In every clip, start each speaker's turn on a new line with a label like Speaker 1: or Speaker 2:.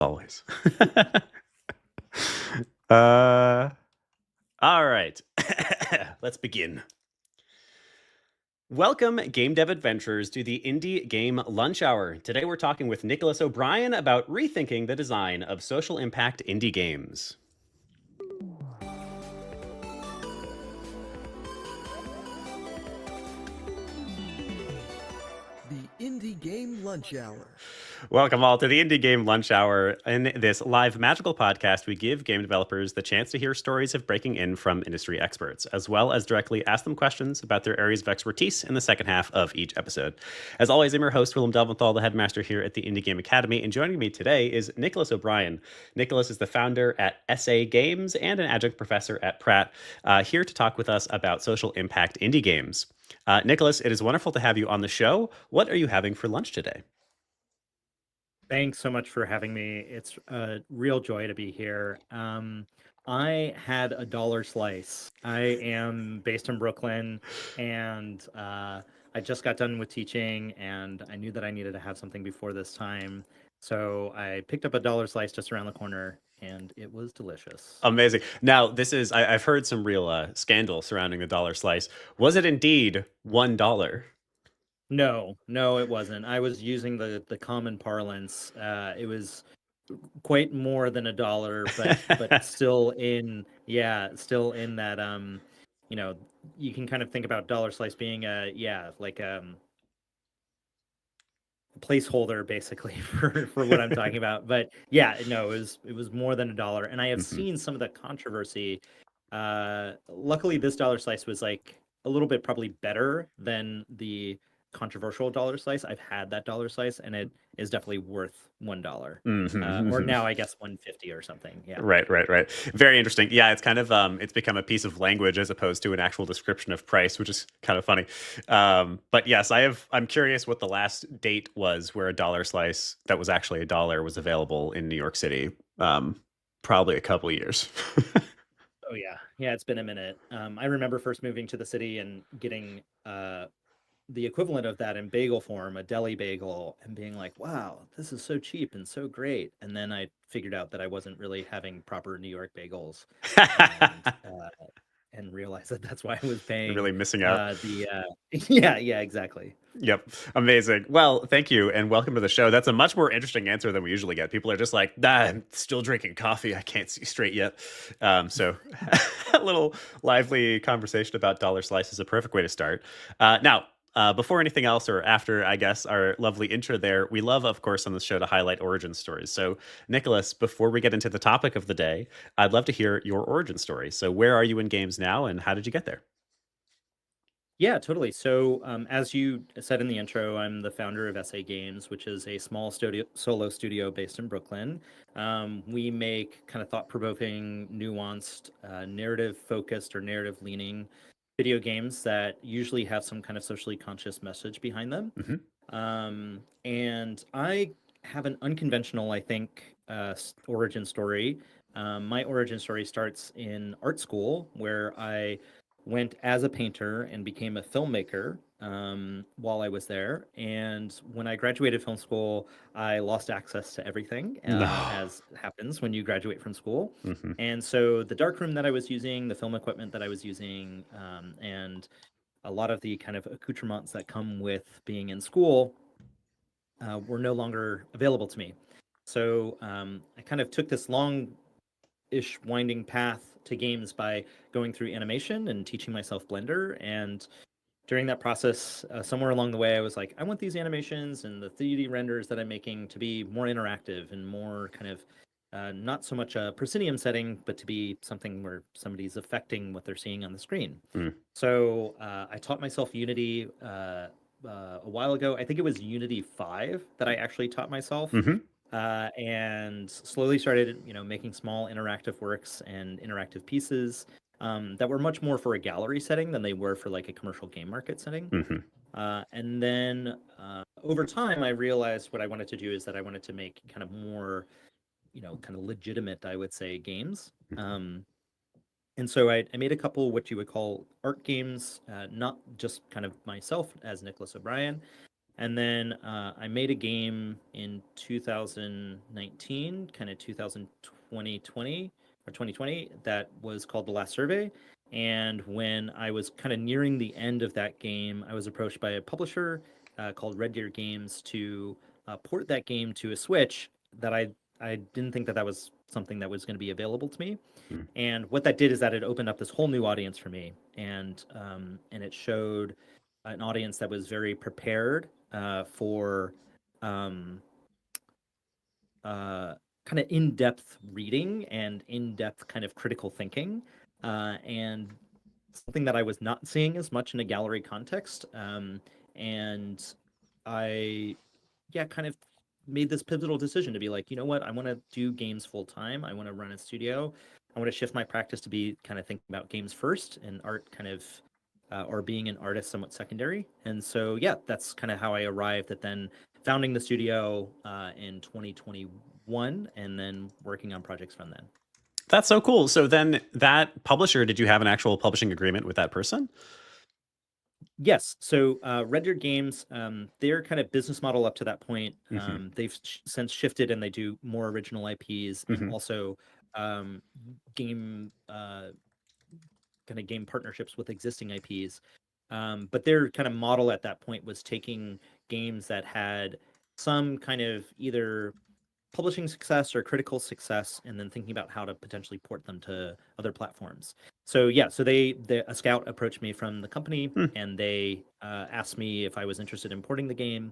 Speaker 1: Always. All right. Let's begin. Welcome, Game Dev Adventurers, to the Indie Game Lunch Hour. Today we're talking with Nicholas O'Brien about rethinking the design of social impact indie games.
Speaker 2: The Indie Game Lunch Hour.
Speaker 1: Welcome all to the Indie Game Lunch Hour. In this live magical podcast, we give game developers the chance to hear stories of breaking in from industry experts, as well as directly ask them questions about their areas of expertise in the second half of each episode. As always, I'm your host, Willem Delventhal, the headmaster here at the Indie Game Academy, and joining me today is Nicholas O'Brien. Nicholas is the founder at SA Games and an adjunct professor at Pratt, here to talk with us about social impact indie games. Nicholas, it is wonderful to have you on the show. What are you having for lunch today?
Speaker 3: Thanks so much for having me. It's a real joy to be here. I had a dollar slice. I am based in Brooklyn, and I just got done with teaching, and I knew that I needed to have something before this time. So I picked up a dollar slice just around the corner, and it was delicious.
Speaker 1: Amazing. Now, I've heard some real scandal surrounding the dollar slice. Was it indeed $1?
Speaker 3: No, it wasn't. I was using the common parlance. It was quite more than $1, but still in that you can kind of think about dollar slice being a placeholder basically for what I'm talking about. But yeah, no, it was more than $1, and I have seen some of the controversy. Luckily, this dollar slice was like a little bit probably better than the controversial dollar slice. I've had that dollar slice, and it is definitely worth $1, or now I guess 150 or something. Yeah.
Speaker 1: Right. Very interesting. Yeah, it's kind of it's become a piece of language as opposed to an actual description of price, which is kind of funny. But yes, I'm curious what the last date was where a dollar slice that was actually $1 was available in New York City. Probably a couple of years.
Speaker 3: Oh yeah, it's been a minute. I remember first moving to the city and getting the equivalent of that in bagel form, a deli bagel, and being like, wow, this is so cheap and so great. And then I figured out that I wasn't really having proper New York bagels, and realized that that's why I was paying
Speaker 1: Really missing out.
Speaker 3: Yeah, exactly.
Speaker 1: Yep. Amazing. Well, thank you and welcome to the show. That's a much more interesting answer than we usually get. People are just like, I'm still drinking coffee. I can't see straight yet. So a little lively conversation about dollar slice is a perfect way to start. Now, before anything else, or after, I guess, our lovely intro there, we love, of course, on the show to highlight origin stories. So, Nicholas, before we get into the topic of the day, I'd love to hear your origin story. So, where are you in games now, and how did you get there?
Speaker 3: Yeah, totally. So, as you said in the intro, I'm the founder of SA Games, which is a small solo studio based in Brooklyn. We make kind of thought-provoking, nuanced, narrative-focused or narrative-leaning video games that usually have some kind of socially conscious message behind them. And I have an unconventional, I think, origin story. My origin story starts in art school, where I went as a painter and became a filmmaker while I was there. And when I graduated film school, I lost access to everything, as happens when you graduate from school. And so the darkroom that I was using, the film equipment that I was using, and a lot of the kind of accoutrements that come with being in school were no longer available to me. So I kind of took this long-ish winding path to games by going through animation and teaching myself Blender. And during that process, somewhere along the way, I was like, I want these animations and the 3D renders that I'm making to be more interactive and more kind of not so much a proscenium setting, but to be something where somebody's affecting what they're seeing on the screen. So I taught myself Unity a while ago. I think it was Unity 5 that I actually taught myself. And slowly started, making small interactive works and interactive pieces that were much more for a gallery setting than they were for like a commercial game market setting. And then over time, I realized what I wanted to do is that I wanted to make kind of more, kind of legitimate, I would say, games. And so I made a couple what you would call art games, not just kind of myself as Nicholas O'Brien. And then I made a game in 2019, kind of 2020 or 2020, that was called The Last Survey. And when I was kind of nearing the end of that game, I was approached by a publisher called Red Deer Games to port that game to a Switch. That I didn't think that that was something that was going to be available to me.
Speaker 1: Hmm.
Speaker 3: And what that did is that it opened up this whole new audience for me, and it showed an audience that was very prepared for um, kind of in-depth reading and in-depth kind of critical thinking, and something that I was not seeing as much in a gallery context. And I, yeah, kind of made this pivotal decision to be like, you know what, I want to do games full time. I want to run a studio. I want to shift my practice to be kind of thinking about games first and art kind of, or being an artist somewhat secondary. And so, yeah, that's kind of how I arrived at then founding the studio in 2021 and then working on projects from then.
Speaker 1: That's so cool. So then that publisher, did you have an actual publishing agreement with that person?
Speaker 3: Yes. So Red Deer Games, their kind of business model up to that point,
Speaker 1: Hmm.
Speaker 3: they've since shifted and they do more original IPs and
Speaker 1: Hmm.
Speaker 3: also game kind of game partnerships with existing IPs. But their kind of model at that point was taking games that had some kind of either publishing success or critical success, and then thinking about how to potentially port them to other platforms. So yeah, so a scout approached me from the company,
Speaker 1: Hmm.
Speaker 3: and they asked me if I was interested in porting the game,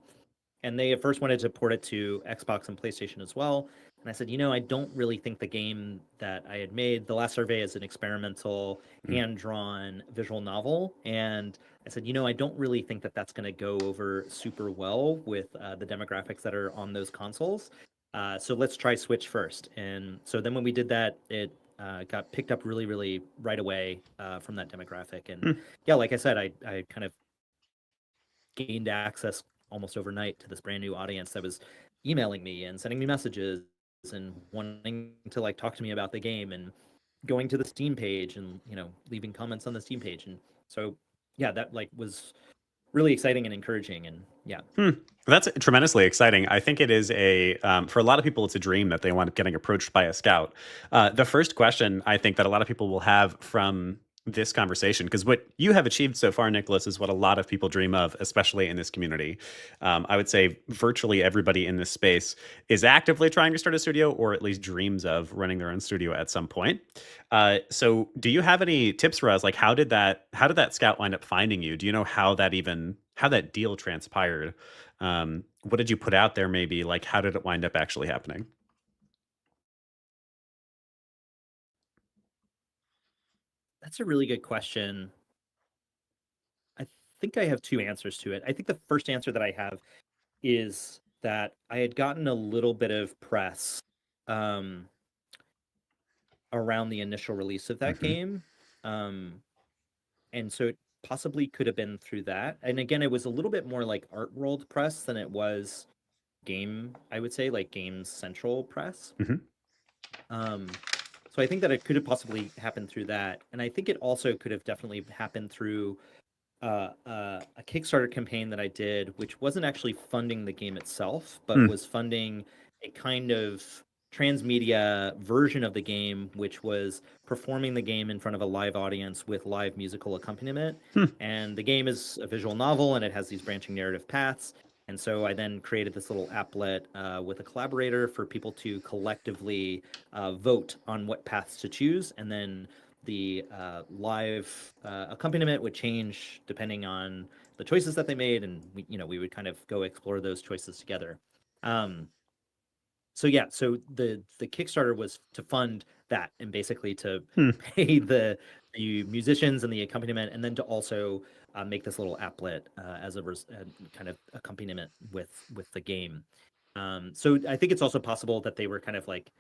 Speaker 3: and they at first wanted to port it to Xbox and PlayStation as well. And I said, I don't really think the game that I had made, The Last Survey, is an experimental,
Speaker 1: Hmm.
Speaker 3: hand-drawn visual novel. And I said, I don't really think that that's going to go over super well with the demographics that are on those consoles. So let's try Switch first. And so then when we did that, it got picked up really, really right away from that demographic. And
Speaker 1: Hmm.
Speaker 3: yeah, like I said, I kind of gained access almost overnight to this brand new audience that was emailing me and sending me messages and wanting to like talk to me about the game and going to the Steam page and leaving comments on the Steam page. And so yeah, that like was really exciting and encouraging. And yeah.
Speaker 1: Hmm. That's tremendously exciting. I think it is for a lot of people, it's a dream that they want getting approached by a scout. The first question I think that a lot of people will have from this conversation, because what you have achieved so far, Nicholas, is what a lot of people dream of, especially in this community. I would say virtually everybody in this space is actively trying to start a studio, or at least dreams of running their own studio at some point. So do you have any tips for us? Like, how did that scout wind up finding you? Do you know how that deal transpired? What did you put out there? Maybe like, how did it wind up actually happening?
Speaker 3: That's a really good question. I think I have two answers to it. I think the first answer that I have is that I had gotten a little bit of press um, around the initial release of that
Speaker 1: Hmm.
Speaker 3: game. Um, and so it possibly could have been through that. And again, it was a little bit more like art world press than it was game, I would say, like Games Central press.
Speaker 1: Hmm.
Speaker 3: Um, so I think that it could have possibly happened through that. And I think it also could have definitely happened through a Kickstarter campaign that I did, which wasn't actually funding the game itself, but
Speaker 1: Hmm.
Speaker 3: was funding a kind of transmedia version of the game, which was performing the game in front of a live audience with live musical accompaniment.
Speaker 1: Hmm.
Speaker 3: And the game is a visual novel and it has these branching narrative paths. And so I then created this little applet with a collaborator for people to collectively vote on what paths to choose. And then the live accompaniment would change depending on the choices that they made, and we would kind of go explore those choices together. Um, so yeah, so the Kickstarter was to fund that and basically to
Speaker 1: Hmm.
Speaker 3: pay the musicians and the accompaniment, and then to also make this little applet as a kind of accompaniment with the game. So I think it's also possible that they were kind of like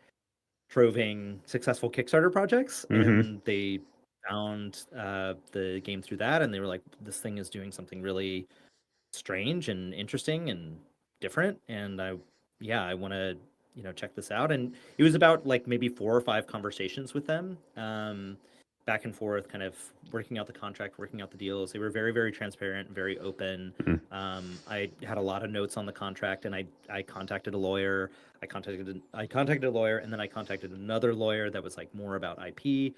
Speaker 3: proving successful Kickstarter projects,
Speaker 1: Hmm.
Speaker 3: and they found the game through that, and they were like, "This thing is doing something really strange and interesting and different," and I want to check this out. And it was about like maybe 4 or 5 conversations with them. back and forth, kind of working out the contract, working out the deals. They were very, very transparent, very open.
Speaker 1: Mhm.
Speaker 3: I had a lot of notes on the contract, and I contacted a lawyer. I contacted a lawyer, and then I contacted another lawyer that was like more about IP.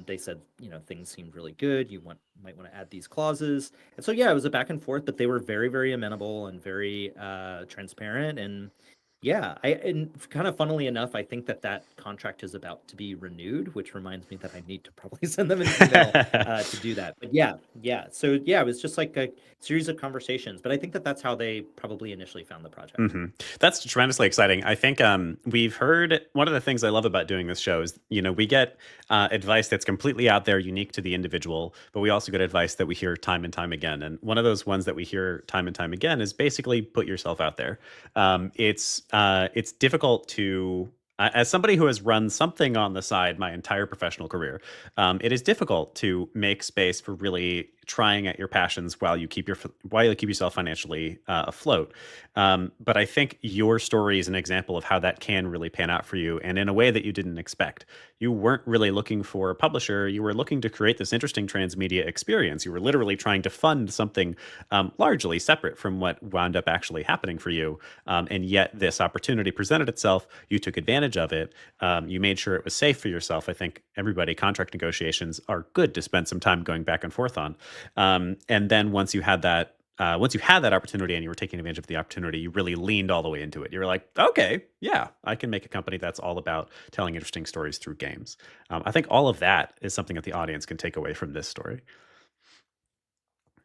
Speaker 3: They said, things seemed really good. Might want to add these clauses. And so yeah, it was a back and forth, but they were very, very amenable and very transparent. And yeah, and kind of funnily enough, I think that contract is about to be renewed, which reminds me that I need to probably send them an email to do that. But yeah. So yeah, it was just like a series of conversations. But I think that that's how they probably initially found the project.
Speaker 1: That's tremendously exciting. I think we've heard one of the things I love about doing this show is, we get advice that's completely out there, unique to the individual, but we also get advice that we hear time and time again. And one of those ones that we hear time and time again is basically put yourself out there. It's difficult to. As somebody who has run something on the side my entire professional career, it is difficult to make space for really trying at your passions while you keep yourself financially afloat. But I think your story is an example of how that can really pan out for you, and in a way that you didn't expect. You weren't really looking for a publisher. You were looking to create this interesting transmedia experience. You were literally trying to fund something largely separate from what wound up actually happening for you. And yet this opportunity presented itself. You took advantage of it. You made sure it was safe for yourself. I think contract negotiations are good to spend some time going back and forth on. And then once you had that opportunity and you were taking advantage of the opportunity, you really leaned all the way into it. You were like, okay, yeah, I can make a company that's all about telling interesting stories through games. I think all of that is something that the audience can take away from this story.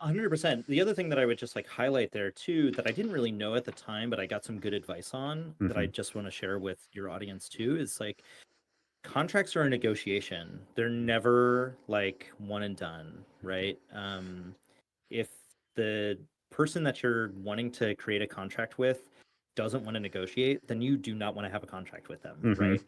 Speaker 3: 100%. The other thing that I would just like highlight there too, that I didn't really know at the time, but I got some good advice on that I just want to share with your audience too, is like contracts are a negotiation. They're never like one and done, right? If the person that you're wanting to create a contract with doesn't want to negotiate, then you do not want to have a contract with them,
Speaker 1: Mm-hmm.
Speaker 3: right?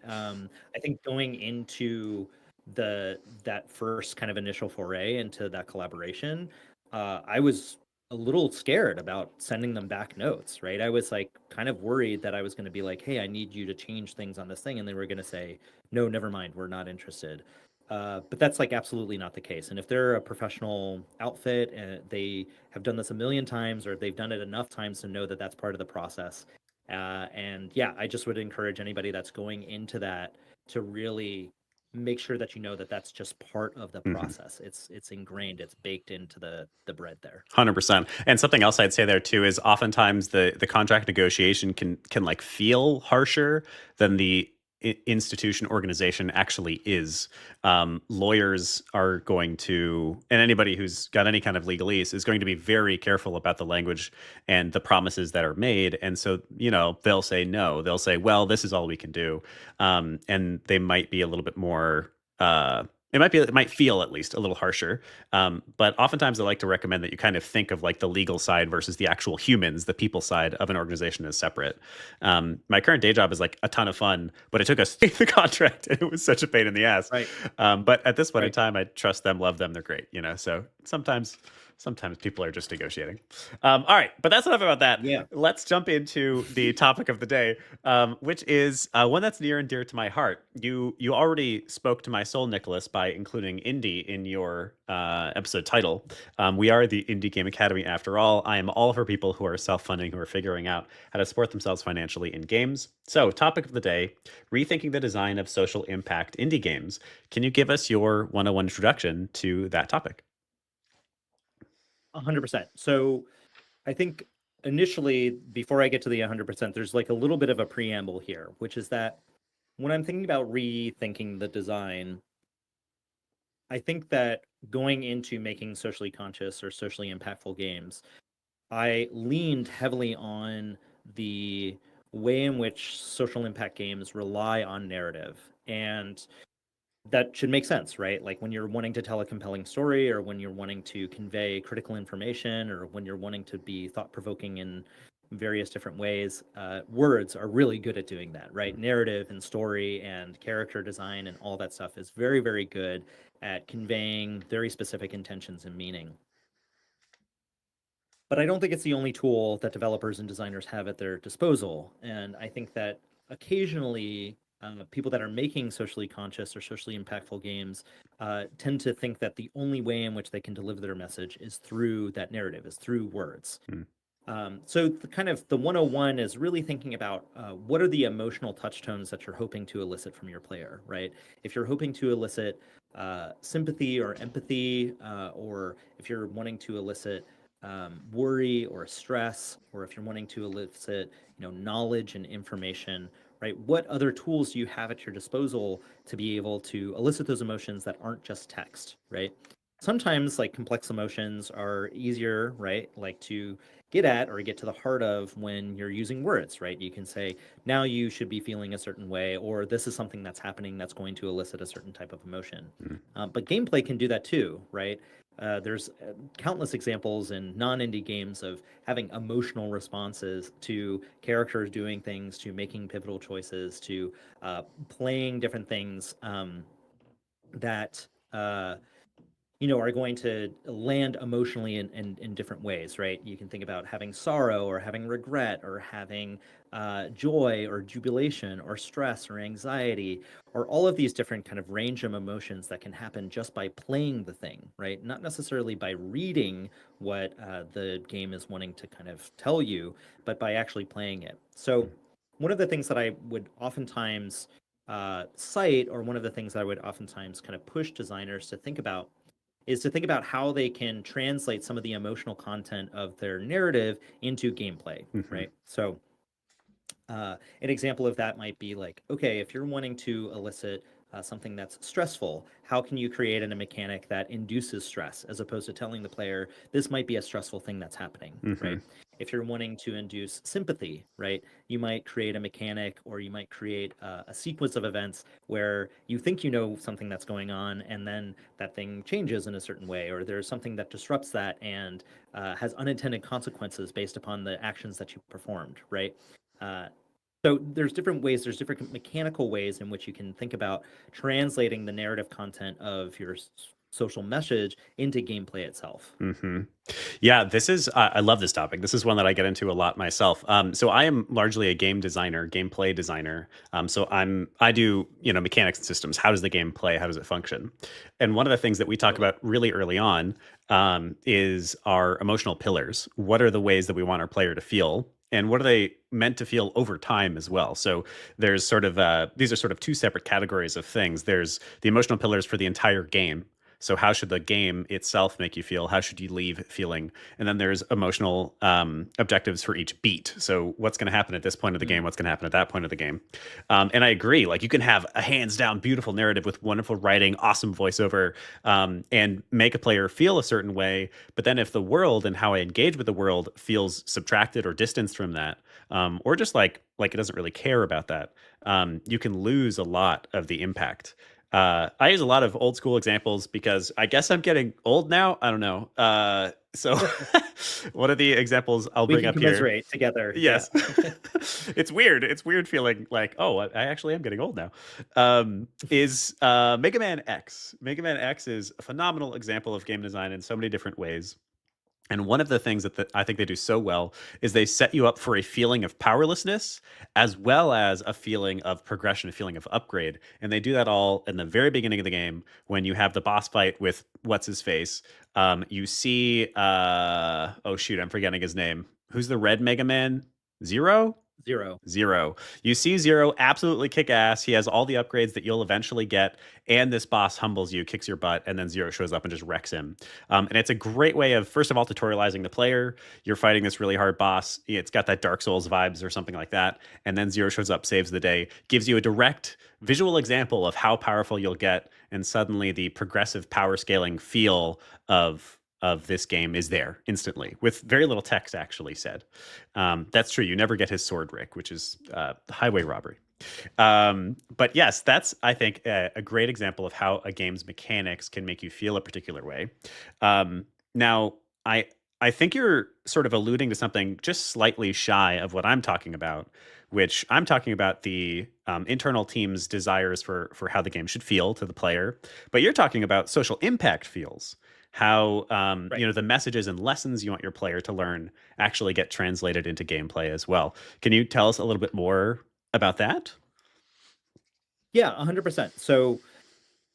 Speaker 3: I think going into that first kind of initial foray into that collaboration, I was a little scared about sending them back notes, right? I was like kind of worried that I was going to be like, hey, I need you to change things on this thing. And they were going to say, no, never mind, we're not interested. But that's like absolutely not the case. And if they're a professional outfit and they have done this a million times, or they've done it enough times to know that that's part of the process. And yeah, I just would encourage anybody that's going into that to really make sure that you know that that's just part of the process. It's ingrained, it's baked into the bread there.
Speaker 1: 100%. And something else I'd say there too is oftentimes the contract negotiation can like feel harsher than the institution organization actually is. Lawyers are going to, and anybody who's got any kind of legalese is going to be very careful about the language and the promises that are made. And so, they'll say no. They'll say, well, this is all we can do. And they might be a little bit more. It might feel at least a little harsher, but oftentimes I like to recommend that you kind of think of like the legal side versus the actual humans, the people side of an organization as separate. My current day job is like a ton of fun, but it took us to the contract, and it was such a pain in the ass.
Speaker 3: Right.
Speaker 1: But at this point in
Speaker 3: Right.
Speaker 1: time, I trust them, love them, they're great. So sometimes people are just negotiating. All right, but that's enough about that.
Speaker 3: Yeah.
Speaker 1: Let's jump into the topic of the day, which is one that's near and dear to my heart. You already spoke to my soul, Nicholas, by including indie in your episode title. We are the Indie Game Academy, after all. I am all for people who are self-funding, who are figuring out how to support themselves financially in games. So, topic of the day, rethinking the design of social impact indie games. Can you give us your 101 introduction to that topic?
Speaker 3: 100%. So I think initially, before I get to the 100%, there's like a little bit of a preamble here, which is that when I'm thinking about rethinking the design, I think that going into making socially conscious or socially impactful games, I leaned heavily on the way in which social impact games rely on narrative. And that should make sense, right? Like when you're wanting to tell a compelling story, or when you're wanting to convey critical information, or when you're wanting to be thought provoking in various different ways, words are really good at doing that, right? Narrative and story and character design and all that stuff is very, very good at conveying very specific intentions and meaning. But I don't think it's the only tool that developers and designers have at their disposal. And I think that occasionally people that are making socially conscious or socially impactful games tend to think that the only way in which they can deliver their message is through that narrative, is through words.
Speaker 1: Mm.
Speaker 3: So the 101 is really thinking about what are the emotional touchstones that you're hoping to elicit from your player, right? If you're hoping to elicit sympathy or empathy, or if you're wanting to elicit worry or stress, or if you're wanting to elicit, knowledge and information, right? What other tools do you have at your disposal to be able to elicit those emotions that aren't just text, right? Sometimes like complex emotions are easier, right? Like to get at or get to the heart of when you're using words, right? You can say, now you should be feeling a certain way, or this is something that's happening that's going to elicit a certain type of emotion.
Speaker 1: Mm.
Speaker 3: But gameplay can do that too, right? There's countless examples in non-indie games of having emotional responses to characters doing things, to making pivotal choices, to playing different things that are going to land emotionally in different ways, right? You can think about having sorrow or having regret or having joy or jubilation or stress or anxiety, or all of these different kind of range of emotions that can happen just by playing the thing, right? Not necessarily by reading what the game is wanting to kind of tell you, but by actually playing it. So one of the things that I would oftentimes cite, or one of the things I would oftentimes kind of push designers to think about, is to think about how they can translate some of the emotional content of their narrative into gameplay,
Speaker 1: Mm-hmm.
Speaker 3: right? So an example of that might be like, okay, if you're wanting to elicit something that's stressful, how can you create a mechanic that induces stress as opposed to telling the player this might be a stressful thing that's happening,
Speaker 1: Mm-hmm.
Speaker 3: right? If you're wanting to induce sympathy, right, you might create a mechanic, or you might create a sequence of events where you think you know something that's going on, and then that thing changes in a certain way, or there's something that disrupts that and has unintended consequences based upon the actions that you performed, right? Uh, so there's different ways, there's different mechanical ways in which you can think about translating the narrative content of your social message into gameplay itself.
Speaker 1: Mm-hmm. Yeah, this is, I love this topic. This is one that I get into a lot myself. So I am largely a game designer, gameplay designer. So I do, mechanics and systems. How does the game play? How does it function? And one of the things that we talk about really early on is our emotional pillars. What are the ways that we want our player to feel? And what are they meant to feel over time as well? So there's sort of, these are sort of two separate categories of things. There's the emotional pillars for the entire game. So how should the game itself make you feel? How should you leave feeling? And then there's emotional objectives for each beat. So what's going to happen at this point of the game? What's going to happen at that point of the game? And I agree. Like you can have a hands down beautiful narrative with wonderful writing, awesome voiceover, and make a player feel a certain way. But then if the world and how I engage with the world feels subtracted or distanced from that, or just like it doesn't really care about that, you can lose a lot of the impact. I use a lot of old school examples because I guess I'm getting old now. I don't know. So one of the examples I'll
Speaker 3: We
Speaker 1: bring
Speaker 3: can
Speaker 1: up here.
Speaker 3: commiserate together.
Speaker 1: Yes.
Speaker 3: Yeah.
Speaker 1: It's weird. It's weird feeling like, oh, I actually am getting old now. Is Mega Man X. Mega Man X is a phenomenal example of game design in so many different ways. And one of the things that I think they do so well is they set you up for a feeling of powerlessness as well as a feeling of progression, a feeling of upgrade. And they do that all in the very beginning of the game when you have the boss fight with what's his face. You see, oh shoot, I'm forgetting his name. Who's the red Mega Man? Zero?
Speaker 3: Zero.
Speaker 1: Zero. You see Zero absolutely kick ass. He has all the upgrades that you'll eventually get. And this boss humbles you, kicks your butt, and then Zero shows up and just wrecks him. And it's a great way of, first of all, tutorializing the player. You're fighting this really hard boss. It's got that Dark Souls vibes or something like that. And then Zero shows up, saves the day, gives you a direct visual example of how powerful you'll get. And suddenly the progressive power scaling feel of this game is there instantly with very little text actually said. That's true. You never get his sword, Rick, which is highway robbery. But yes, that's, I think, a great example of how a game's mechanics can make you feel a particular way. Now, I think you're sort of alluding to something just slightly shy of what I'm talking about, which I'm talking about the internal team's desires for how the game should feel to the player. But you're talking about social impact feels, how
Speaker 3: Right.
Speaker 1: the messages and lessons you want your player to learn actually get translated into gameplay as well. Can you tell us a little bit more about that?
Speaker 3: Yeah, 100%. So,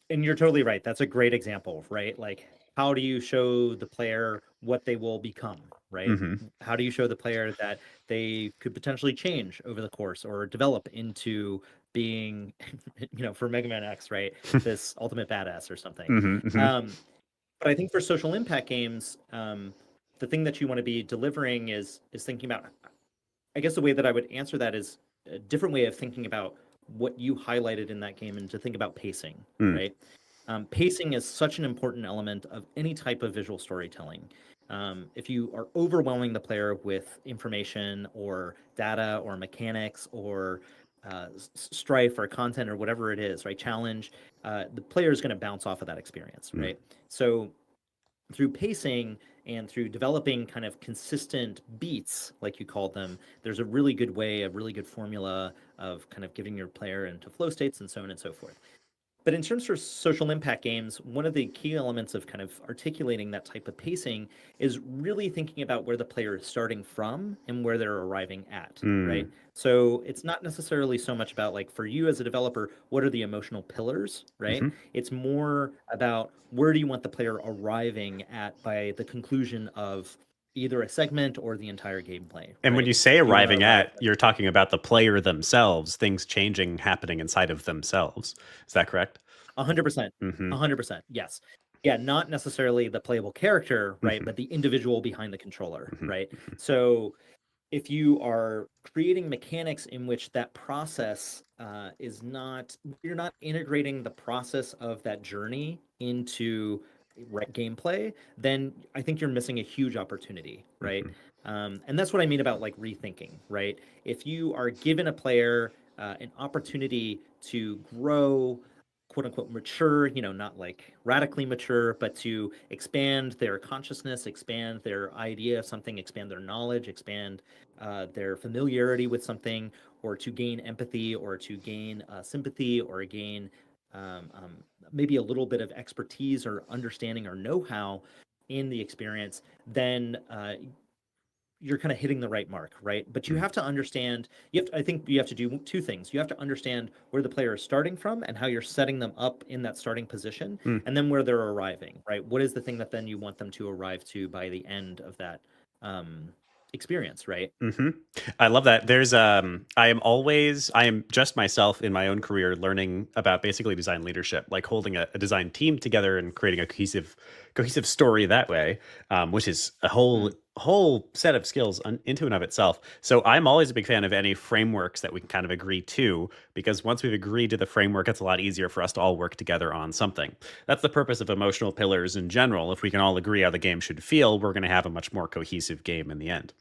Speaker 3: and you're totally right. That's a great example, right? Like, how do you show the player what they will become, right?
Speaker 1: Mm-hmm.
Speaker 3: How do you show the player that they could potentially change over the course or develop into being, for Mega Man X, right? This ultimate badass or something.
Speaker 1: Mm-hmm. Mm-hmm.
Speaker 3: Um, but I think for social impact games, the thing that you want to be delivering is thinking about. I guess the way that I would answer that is a different way of thinking about what you highlighted in that game, and to think about pacing,
Speaker 1: Mm.
Speaker 3: right? Pacing is such an important element of any type of visual storytelling. If you are overwhelming the player with information or data or mechanics or strife or content or whatever it is, right? Challenge, the player is going to bounce off of that experience,
Speaker 1: Mm.
Speaker 3: right? So through pacing and through developing kind of consistent beats, like you called them, there's a really good way, a really good formula of kind of getting your player into flow states and so on and so forth. But in terms of social impact games, one of the key elements of kind of articulating that type of pacing is really thinking about where the player is starting from and where they're arriving at, right?
Speaker 1: Mm.
Speaker 3: So it's not necessarily so much about, like, for you as a developer, what are the emotional pillars, right?
Speaker 1: Mm-hmm.
Speaker 3: It's more about where do you want the player arriving at by the conclusion of either a segment or the entire gameplay,
Speaker 1: And when
Speaker 3: right?
Speaker 1: you say
Speaker 3: Do you want to
Speaker 1: arriving
Speaker 3: arrive
Speaker 1: at, you're talking about the player themselves, things changing, happening inside of themselves. Is that correct?
Speaker 3: 100%.
Speaker 1: Mm-hmm.
Speaker 3: 100%. Yes. Yeah, not necessarily the playable character, right,
Speaker 1: Mm-hmm.
Speaker 3: but the individual behind the controller,
Speaker 1: Mm-hmm.
Speaker 3: right? So if you are creating mechanics in which that process is not, you're not integrating the process of that journey into gameplay, then I think you're missing a huge opportunity, right?
Speaker 1: Mm-hmm.
Speaker 3: And that's what I mean about, like, rethinking, right? If you are given a player an opportunity to grow, quote unquote, mature, not like radically mature, but to expand their consciousness, expand their idea of something, expand their knowledge, expand their familiarity with something, or to gain empathy, or to gain sympathy, or gain um, um, maybe a little bit of expertise or understanding or know-how in the experience, then you're kind of hitting the right mark, right? But you have to understand, I think you have to do two things. You have to understand where the player is starting from and how you're setting them up in that starting position,
Speaker 1: Mm.
Speaker 3: and then where they're arriving, right? What is the thing that then you want them to arrive to by the end of that experience, right?
Speaker 1: Mm-hmm. I love that. I am just myself in my own career learning about basically design leadership, like holding a design team together and creating a cohesive story that way, which is a
Speaker 3: Mm.
Speaker 1: whole set of skills into and of itself. So I'm always a big fan of any frameworks that we can kind of agree to, because once we've agreed to the framework, it's a lot easier for us to all work together on something. That's the purpose of emotional pillars in general. If we can all agree how the game should feel, we're going to have a much more cohesive game in the end.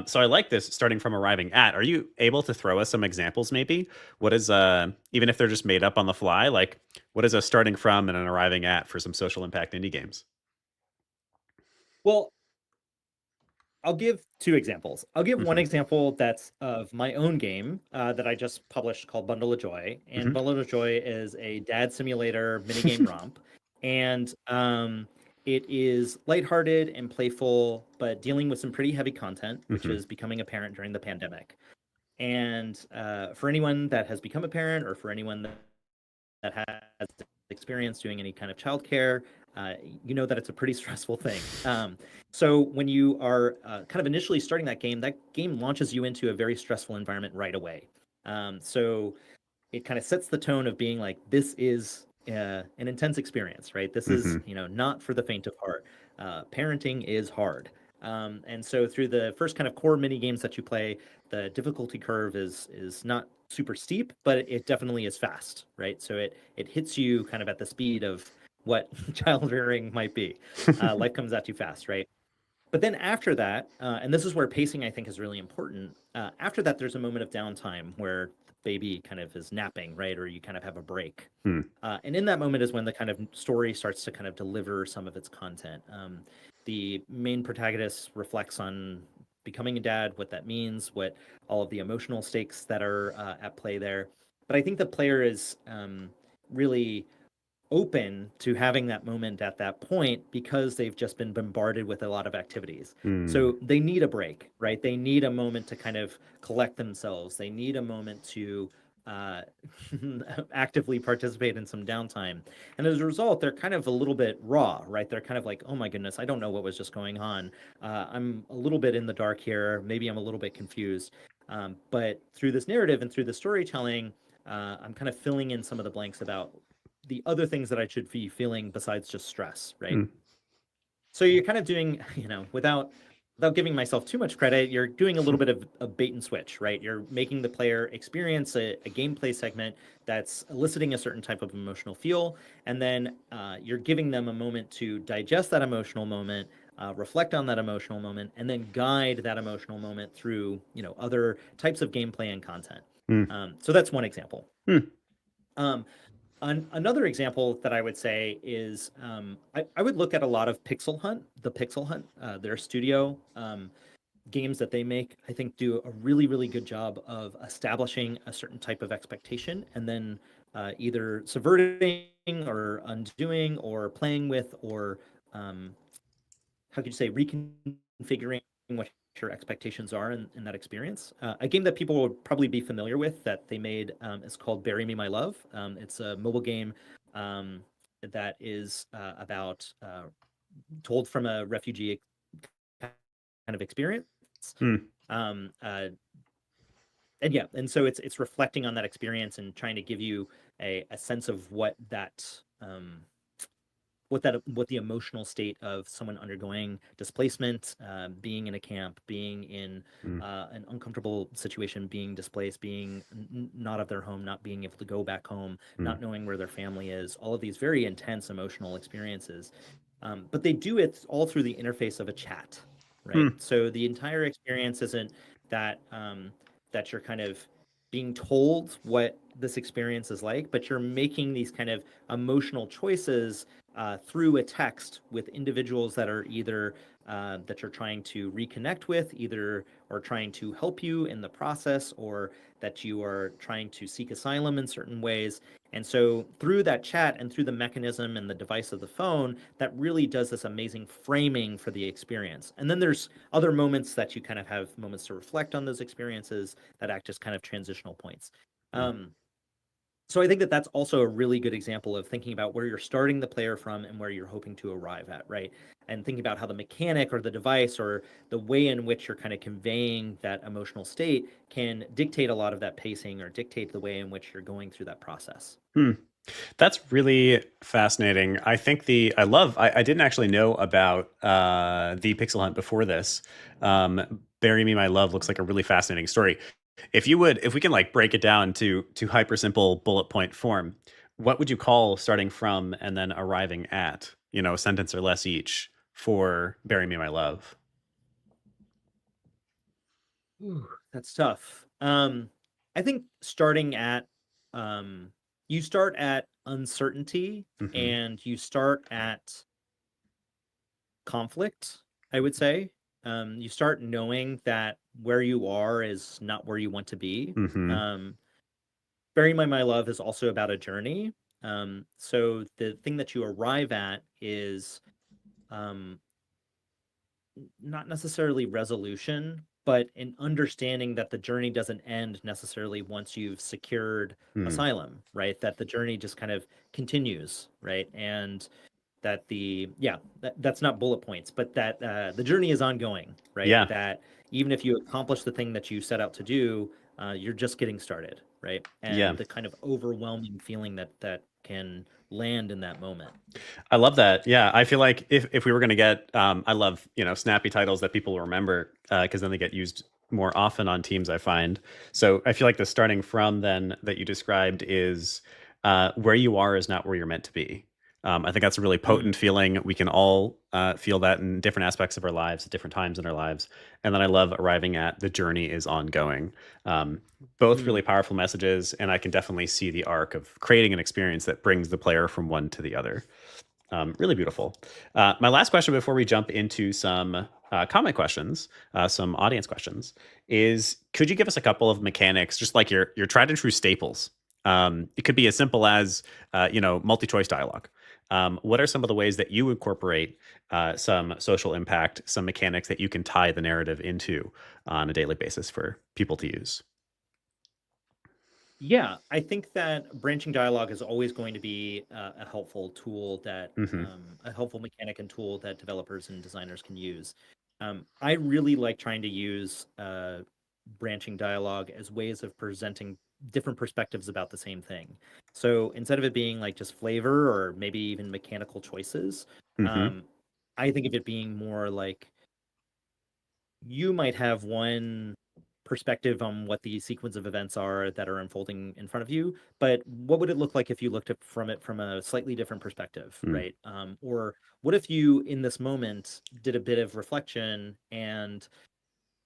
Speaker 1: So I like this starting from arriving at. Are you able to throw us some examples maybe? What is even if they're just made up on the fly, like what is a starting from and an arriving at for some social impact indie games?
Speaker 3: Well, I'll give two examples. I'll give one
Speaker 1: Hmm.
Speaker 3: example that's of my own game that I just published called Bundle of Joy. And
Speaker 1: Hmm.
Speaker 3: Bundle of Joy is a dad simulator minigame romp. And it is lighthearted and playful, but dealing with some pretty heavy content, which
Speaker 1: Hmm.
Speaker 3: is becoming a parent during the pandemic. And for anyone that has become a parent, or for anyone that has experience doing any kind of childcare, you know that it's a pretty stressful thing. So when you are kind of initially starting that game launches you into a very stressful environment right away. So it kind of sets the tone of being like, this is an intense experience, right? This is,
Speaker 1: Hmm.
Speaker 3: not for the faint of heart. Parenting is hard. And so through the first kind of core mini games that you play, the difficulty curve is not super steep, but it definitely is fast, right? So it hits you kind of at the speed of what child rearing might be. Life comes at you fast, right? But then after that, and this is where pacing I think is really important. After that, there's a moment of downtime where the baby kind of is napping, right? Or you kind of have a break.
Speaker 1: Hmm.
Speaker 3: And in that moment is when the kind of story starts to kind of deliver some of its content. The main protagonist reflects on becoming a dad, what that means, what all of the emotional stakes that are at play there. But I think the player is really open to having that moment at that point because they've just been bombarded with a lot of activities.
Speaker 1: Hmm.
Speaker 3: So they need a break, right? They need a moment to kind of collect themselves. They need a moment to uh, actively participate in some downtime. And as a result, they're kind of a little bit raw, right? They're kind of like, oh my goodness, I don't know what was just going on. I'm a little bit in the dark here. Maybe I'm a little bit confused. But through this narrative and through the storytelling, I'm kind of filling in some of the blanks about the other things that I should be feeling besides just stress, right?
Speaker 1: Mm.
Speaker 3: So you're kind of doing, without giving myself too much credit, you're doing a little bit of a bait and switch, right? You're making the player experience a gameplay segment that's eliciting a certain type of emotional feel, and then you're giving them a moment to digest that emotional moment, reflect on that emotional moment, and then guide that emotional moment through, other types of gameplay and content.
Speaker 1: Mm.
Speaker 3: So that's one example.
Speaker 1: Mm.
Speaker 3: Um, another example that I would say is I would look at a lot of Pixel Hunt, their studio games that they make. I think do a really, really good job of establishing a certain type of expectation and then either subverting or undoing or playing with or how could you say reconfiguring what your expectations are in that experience. A game that people would probably be familiar with that they made is called Bury Me My Love. It's a mobile game um, that is about told from a refugee kind of experience.
Speaker 1: Mm.
Speaker 3: Um, uh, and yeah, and so it's reflecting on that experience and trying to give you a sense of what the emotional state of someone undergoing displacement, being in a camp, being in
Speaker 1: Mm.
Speaker 3: an uncomfortable situation, being displaced, being not of their home, not being able to go back home,
Speaker 1: Mm.
Speaker 3: not knowing where their family is, all of these very intense emotional experiences. But they do it all through the interface of a chat, right?
Speaker 1: Mm.
Speaker 3: So the entire experience isn't that that you're kind of being told what this experience is like, but you're making these kind of emotional choices through a text with individuals that are either that you're trying to reconnect with, either or trying to help you in the process, or that you are trying to seek asylum in certain ways. And so through that chat and through the mechanism and the device of the phone, that really does this amazing framing for the experience. And then there's other moments that you kind of have moments to reflect on those experiences that act as kind of transitional points.
Speaker 1: Mm.
Speaker 3: So I think that that's also a really good example of thinking about where you're starting the player from and where you're hoping to arrive at, right? And thinking about how the mechanic or the device or the way in which you're kind of conveying that emotional state can dictate a lot of that pacing or dictate the way in which you're going through that process.
Speaker 1: Mm. That's really fascinating. I think I didn't actually know about the Pixel Hunt before this. Bury Me My Love looks like a really fascinating story. If we can like break it down to hyper simple bullet point form, what would you call starting from and then arriving at, a sentence or less each for Bury Me My Love?
Speaker 3: Ooh, that's tough. I think um, you start at uncertainty
Speaker 1: Hmm.
Speaker 3: and you start at conflict, I would say. You start knowing that where you are is not where you want to be.
Speaker 1: Hmm.
Speaker 3: Bury My Love is also about a journey. So the thing that you arrive at is um, not necessarily resolution, but an understanding that the journey doesn't end necessarily once you've secured
Speaker 1: Mm.
Speaker 3: asylum, right? That the journey just kind of continues, right? And that that's not bullet points, but that the journey is ongoing, right?
Speaker 1: Yeah.
Speaker 3: That even if you accomplish the thing that you set out to do, you're just getting started, right?
Speaker 1: Yeah.
Speaker 3: And the kind of overwhelming feeling that can land in that moment.
Speaker 1: I love that. Yeah, I feel like if we were going to get, I love snappy titles that people remember because then they get used more often on teams. I find so. I feel like the starting from then that you described is where you are is not where you're meant to be. I think that's a really
Speaker 3: Mm,
Speaker 1: potent feeling. We can all feel that in different aspects of our lives, at different times in our lives. And then I love arriving at the journey is ongoing. Um, both really
Speaker 3: mm,
Speaker 1: powerful messages, and I can definitely see the arc of creating an experience that brings the player from one to the other. Really beautiful. My last question before we jump into some comment questions, some audience questions, is could you give us a couple of mechanics, just like your tried and true staples? It could be as simple as multi-choice dialogue. What are some of the ways that you incorporate some social impact, some mechanics that you can tie the narrative into on a daily basis for people to use?
Speaker 3: Yeah, I think that branching dialogue is always going to be a helpful tool that
Speaker 1: Hmm.
Speaker 3: a helpful mechanic and tool that developers and designers can use. I really like trying to use branching dialogue as ways of presenting different perspectives about the same thing. So instead of it being like just flavor or maybe even mechanical choices,
Speaker 1: Hmm.
Speaker 3: um, I think of it being more like you might have one perspective on what the sequence of events are that are unfolding in front of you, but what would it look like if you looked at from it from a slightly different perspective,
Speaker 1: Mm.
Speaker 3: right? Or what if you in this moment did a bit of reflection and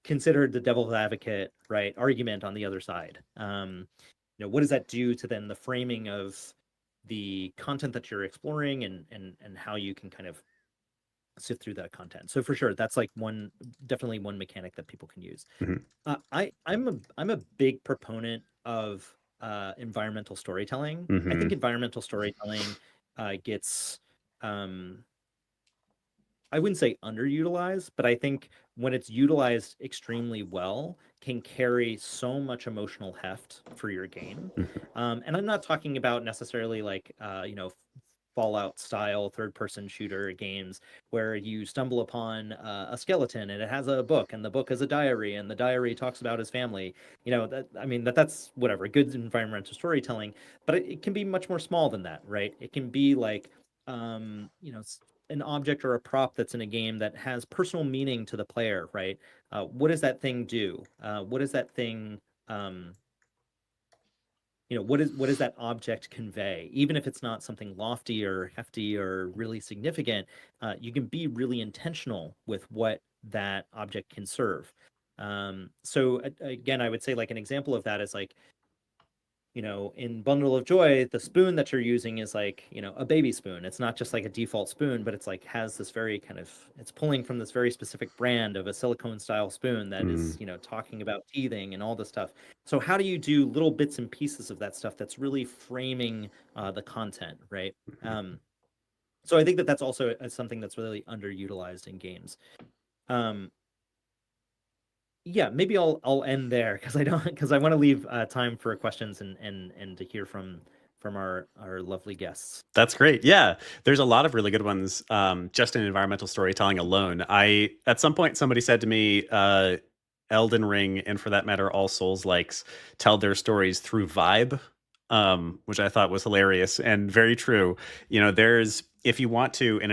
Speaker 3: considered the devil's advocate, right, argument on the other side? What does that do to then the framing of the content that you're exploring and how you can kind of sift through that content. So for sure, that's like definitely one mechanic that people can use.
Speaker 1: Hmm.
Speaker 3: I'm a big proponent of environmental storytelling. I
Speaker 1: Hmm.
Speaker 3: think environmental storytelling gets um, I wouldn't say underutilized, but I think when it's utilized extremely well, can carry so much emotional heft for your game. And I'm not talking about necessarily like Fallout style third person shooter games where you stumble upon a skeleton and it has a book and the book is a diary and the diary talks about his family. That I mean that's whatever good environmental storytelling, but it can be much more small than that, right? It can be like an object or a prop that's in a game that has personal meaning to the player, right? What does that thing do? What does that thing um, what does that object convey? Even if it's not something lofty or hefty or really significant, you can be really intentional with what that object can serve. So again, I would say like an example of that is like in Bundle of Joy, the spoon that you're using is like, a baby spoon. It's not just like a default spoon, but it's like has this very kind of, it's pulling from this very specific brand of a silicone style spoon that is,
Speaker 1: Mm.
Speaker 3: talking about teething and all this stuff. So how do you do little bits and pieces of that stuff that's really framing the content, right? So I think that that's also something that's really underutilized in games. Um, yeah, maybe I'll end there because I don't because I want to leave time for questions and to hear from our lovely guests.
Speaker 1: That's great. Yeah, there's a lot of really good ones just in environmental storytelling alone. I at some point somebody said to me, Elden Ring, and for that matter, all Souls likes tell their stories through vibe, which I thought was hilarious and very true. There's if you want to in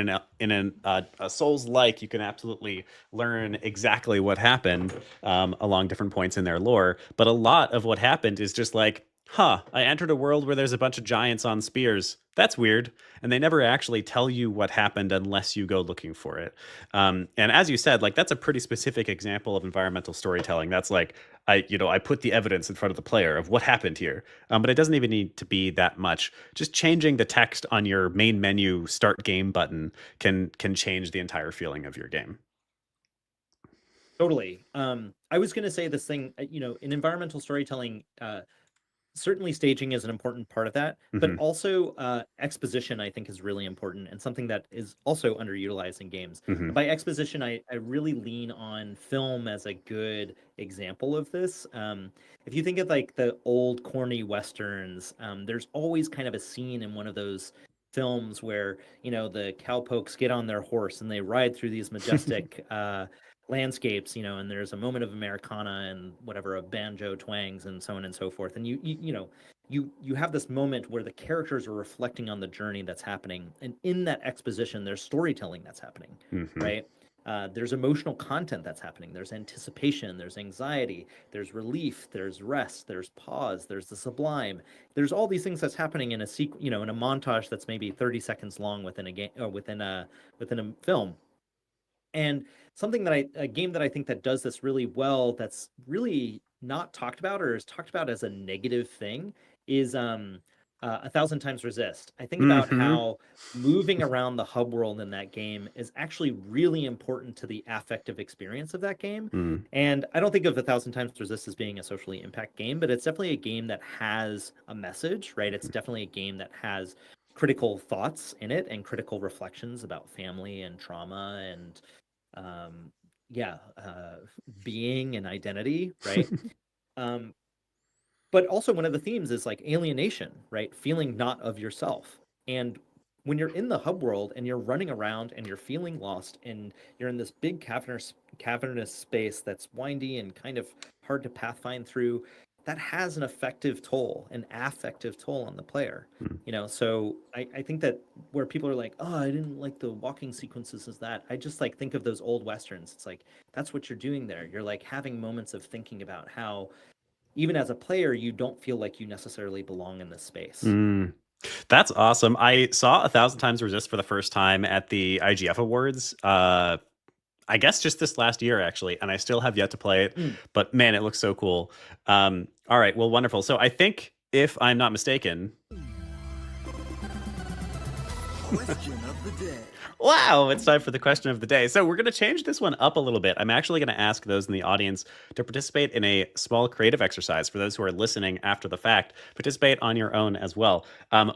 Speaker 1: a Souls like, you can absolutely learn exactly what happened along different points in their lore. But a lot of what happened is just like, huh, I entered a world where there's a bunch of giants on spears. That's weird. And they never actually tell you what happened unless you go looking for it. And as you said, like that's a pretty specific example of environmental storytelling. That's like, I put the evidence in front of the player of what happened here. But it doesn't even need to be that much. Just changing the text on your main menu start game button can change the entire feeling of your game.
Speaker 3: Totally. I was going to say this thing, in environmental storytelling, certainly staging is an important part of that, but
Speaker 1: Hmm.
Speaker 3: also exposition I think is really important and something that is also underutilized in games.
Speaker 1: Hmm.
Speaker 3: By exposition, I really lean on film as a good example of this. If you think of like the old corny westerns, there's always kind of a scene in one of those films where the cowpokes get on their horse and they ride through these majestic landscapes, and there's a moment of Americana and whatever a banjo twangs and so on and so forth. And you have this moment where the characters are reflecting on the journey that's happening, and in that exposition, there's storytelling that's happening,
Speaker 1: Hmm.
Speaker 3: right? There's emotional content that's happening. There's anticipation. There's anxiety. There's relief. There's rest. There's pause. There's the sublime. There's all these things that's happening in in a montage that's maybe 30 seconds long within a game or within a film. And something that a game that I think that does this really well, that's really not talked about or is talked about as a negative thing, is a thousand times resist. I think about
Speaker 1: Hmm.
Speaker 3: how moving around the hub world in that game is actually really important to the affective experience of that game.
Speaker 1: Mm.
Speaker 3: And I don't think of a thousand times resist as being a socially impact game, but it's definitely a game that has a message, right? It's definitely a game that has critical thoughts in it and critical reflections about family and trauma and um, yeah, being and identity, right? Um, But also one of the themes is like alienation, right? Feeling not of yourself. And when you're in the hub world and you're running around and you're feeling lost and you're in this big cavernous space that's windy and kind of hard to pathfind through, that has an affective toll, an affective toll on the player. You know, so I think that where people are like, oh, I didn't like the walking sequences is that, I just like think of those old westerns. It's like that's what you're doing there. You're like having moments of thinking about how even as a player, you don't feel like you necessarily belong in this space.
Speaker 1: That's awesome. I saw 1,000 Times Resist for the first time at the IGF Awards. I guess just this last year, actually, and I still have yet to play it. But man, it looks so cool. All right, well, wonderful. So I think, if I'm not mistaken,
Speaker 2: Question of the day.
Speaker 1: wow, it's time for the question of the day. So we're going to change this one up a little bit. I'm actually going to ask those in the audience to participate in a small creative exercise. For those who are listening after the fact, participate on your own as well.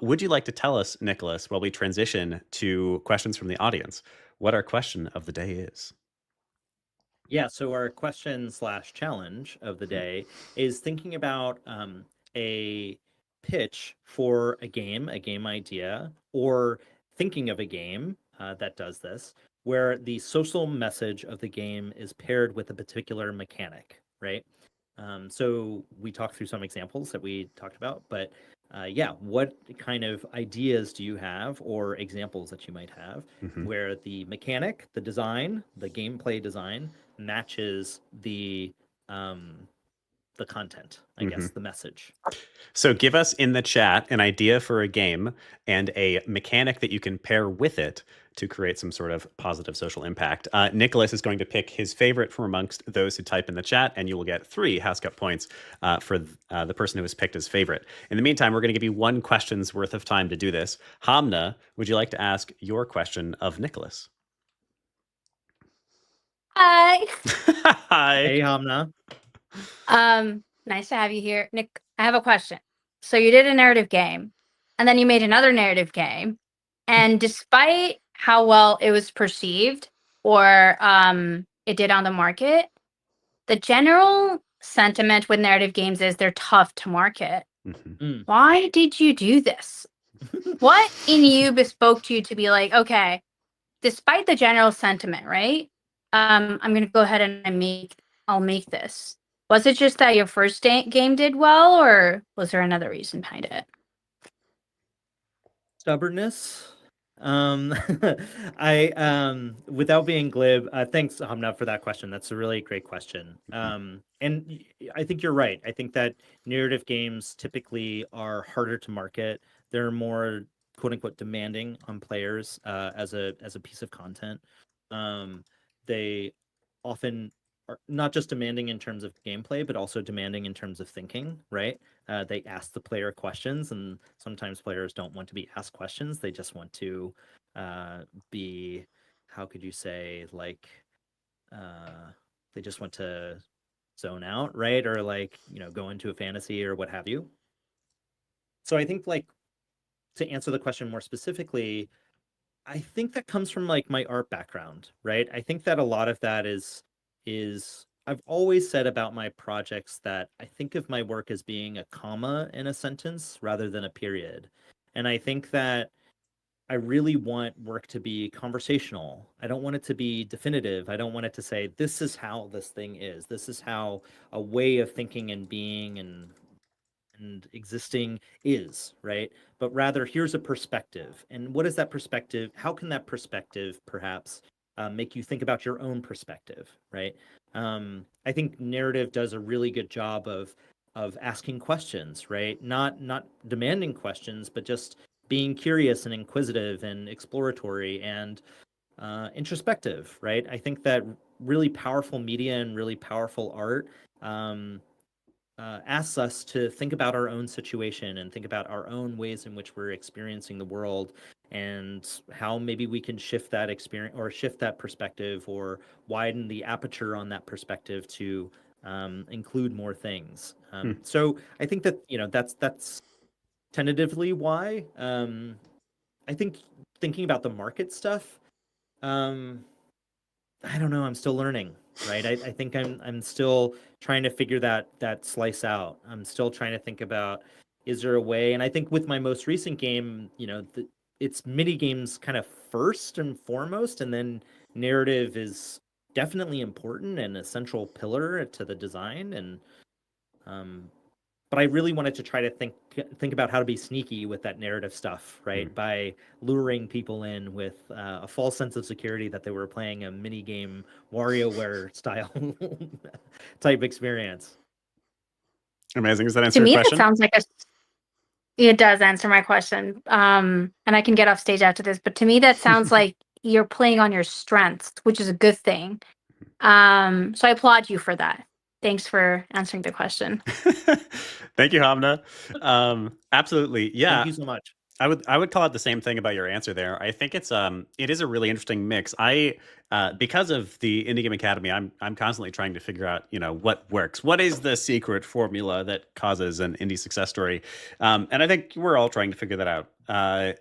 Speaker 1: Would you like to tell us, Nicholas, while we transition to questions from the audience, what our question of the day is?
Speaker 3: Yeah, so our question slash challenge of the day is thinking about a pitch for a game idea, or thinking of a game that does this, where the social message of the game is paired with a particular mechanic, right? So we talked through some examples that we talked about, but yeah, what kind of ideas do you have, or examples that you might have, where the mechanic, the design, the gameplay design matches the content, I guess, the message.
Speaker 1: So give us in the chat an idea for a game and a mechanic that you can pair with it to create some sort of positive social impact. Nicholas is going to pick his favorite from amongst those who type in the chat, and you will get 3 House Cup points for the person who has picked his favorite. In the meantime, we're going to give you 1 question's worth of time to do this. Hamna, would you like to ask your question of Nicholas?
Speaker 4: Hi.
Speaker 1: Hi.
Speaker 3: Hey, Hamna.
Speaker 4: Nice to have you here. Nick, I have a question. So you did a narrative game, and then you made another narrative game, and despite how well it was perceived, or it did on the market, the general sentiment with narrative games is they're tough to market. Why did you do this? What in you bespoke you to be like, okay, despite the general sentiment, right? I'm going to go ahead and I'll make this. Was it just that your first game did well, or was there another reason behind it?
Speaker 3: Stubbornness. Without being glib, thanks, Hamna, for that question. That's a really great question. And I think you're right. I think that narrative games typically are harder to market. They're more quote unquote demanding on players as a piece of content. They often are not just demanding in terms of gameplay, but also demanding in terms of thinking, right? They ask the player questions, and sometimes players don't want to be asked questions. They just want to be, how could you say, like, they just want to zone out, right? Or like, go into a fantasy or what have you. So I think, like, to answer the question more specifically, I think that comes from like my art background, right? I think that a lot of that is I've always said about my projects that I think of my work as being a comma in a sentence rather than a period. And I think that I really want work to be conversational. I don't want it to be definitive. I don't want it to say, this is how this thing is. This is how a way of thinking and being and existing is, right? But rather, here's a perspective. And what is that perspective? How can that perspective perhaps make you think about your own perspective, right? I think narrative does a really good job of asking questions, right? Not demanding questions, but just being curious and inquisitive and exploratory and introspective, right? I think that really powerful media and really powerful art asks us to think about our own situation and think about our own ways in which we're experiencing the world, and how maybe we can shift that experience or shift that perspective or widen the aperture on that perspective to include more things. So I think that that's tentatively why. I think thinking about the market stuff, I don't know. I'm still learning. right? I think I'm still trying to figure that slice out. I'm still trying to think about, is there a way? And I think with my most recent game, it's mini games kind of first and foremost, and then narrative is definitely important and a central pillar to the design. And um, but I really wanted to try to think about how to be sneaky with that narrative stuff, right? By luring people in with a false sense of security that they were playing a mini game WarioWare style type experience.
Speaker 1: Amazing. Does that
Speaker 4: To
Speaker 1: answer your
Speaker 4: me, that
Speaker 1: question?
Speaker 4: sounds like a. It does answer my question. And I can get off stage after this, but to me, that sounds like you're playing on your strengths, which is a good thing. So I applaud you for that. Thanks for answering the question.
Speaker 1: Thank you, Hamna. Absolutely. Yeah.
Speaker 3: Thank you so much.
Speaker 1: I would call it the same thing about your answer there. I think it is a really interesting mix. Because of the Indie Game Academy, I'm constantly trying to figure out, what works. What is the secret formula that causes an indie success story? And I think we're all trying to figure that out.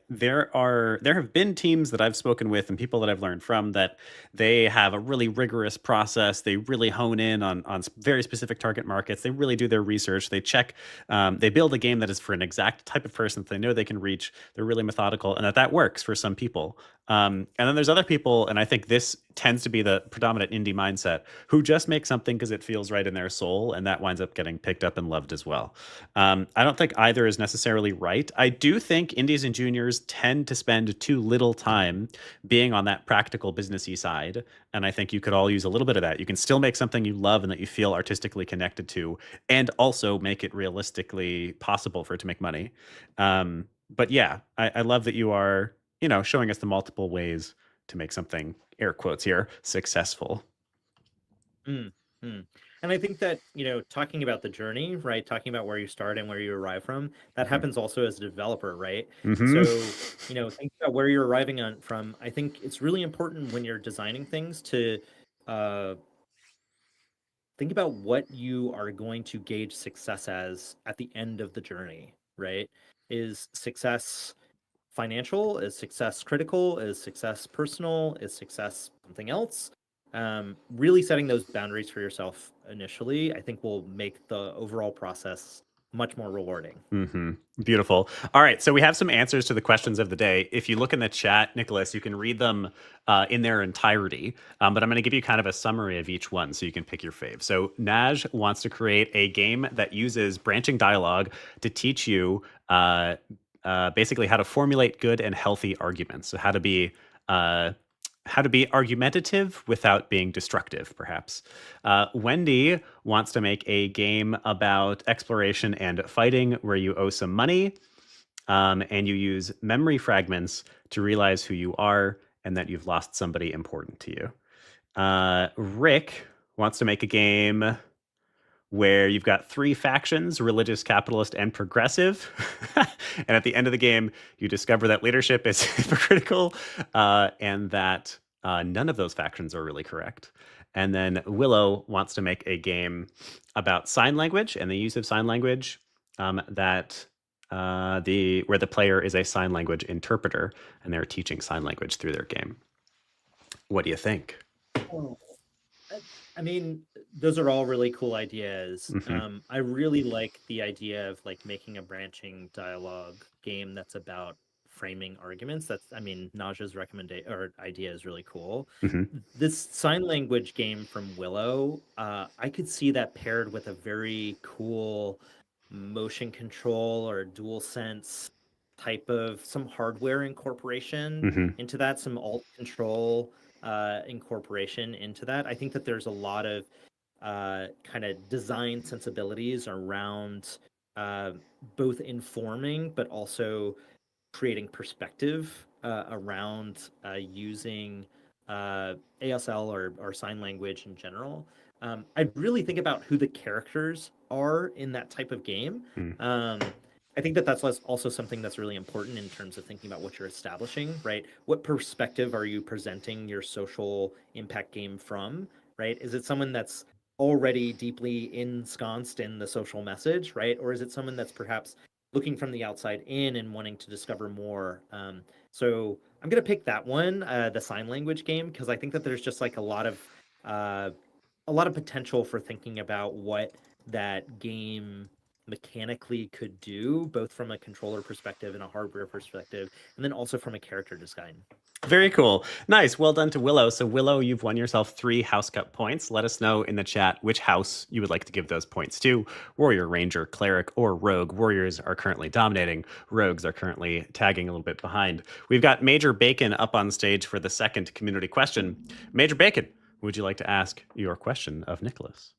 Speaker 1: There have been teams that I've spoken with and people that I've learned from that they have a really rigorous process. They really hone in on very specific target markets. They really do their research. They check. They build a game that is for an exact type of person that they know they can reach. They're really methodical, and that works for some people. And then there's other people, and I think this tends to be the predominant indie mindset, who just make something because it feels right in their soul, and that winds up getting picked up and loved as well. I don't think either is necessarily right. I do think indies and juniors tend to spend too little time being on that practical businessy side, and I think you could all use a little bit of that. You can still make something you love and that you feel artistically connected to, and also make it realistically possible for it to make money. But yeah, I love that you are, showing us the multiple ways to make something, air quotes here, successful.
Speaker 3: Mm, mm. And I think that, talking about the journey, right? Talking about where you start and where you arrive from, that happens also as a developer, right?
Speaker 1: Mhm.
Speaker 3: So, think about where you're arriving from. I think it's really important when you're designing things to uh, think about what you are going to gauge success as at the end of the journey, right? Is success financial? Is success critical? Is success personal? Is success something else? Really setting those boundaries for yourself initially, I think, will make the overall process much more rewarding.
Speaker 1: Beautiful. All right, so we have some answers to the questions of the day. If you look in the chat, Nicholas, you can read them in their entirety, but I'm going to give you kind of a summary of each one so you can pick your fave. So Naj wants to create a game that uses branching dialogue to teach you basically how to formulate good and healthy arguments. So how to be argumentative without being destructive, perhaps. Wendy wants to make a game about exploration and fighting where you owe some money, and you use memory fragments to realize who you are and that you've lost somebody important to you. Rick wants to make a game where you've got three factions: religious, capitalist, and progressive. And at the end of the game, you discover that leadership is hypocritical, and that none of those factions are really correct. And then Willow wants to make a game about sign language and the use of sign language, that where the player is a sign language interpreter and they're teaching sign language through their game. What do you think?
Speaker 3: Oh, I mean, those are all really cool ideas. I really like the idea of like making a branching dialogue game that's about framing arguments. Naja's recommendation or idea is really cool. This sign language game from Willow, I could see that paired with a very cool motion control or dual sense type of some hardware incorporation into that, some alt control incorporation into that. I think that there's a lot of kind of design sensibilities around uh, both informing but also creating perspective around using ASL or sign language in general. I really think about who the characters are in that type of game. I think that that's also something that's really important in terms of thinking about what you're establishing, right? What perspective are you presenting your social impact game from, right? Is it someone that's already deeply ensconced in the social message, right? Or is it someone that's perhaps looking from the outside in and wanting to discover more? So I'm going to pick that one, the sign language game, because I think that there's just like a lot of a lot of potential for thinking about what that game mechanically could do, both from a controller perspective and a hardware perspective, and then also from a character design.
Speaker 1: Very cool. Nice. Well done to Willow. So, Willow, you've won yourself 3 House Cup points. Let us know in the chat which house you would like to give those points to. Warrior, Ranger, Cleric, or Rogue. Warriors are currently dominating. Rogues are currently tagging a little bit behind. We've got Major Bacon up on stage for the second community question. Major Bacon, would you like to ask your question of Nicholas?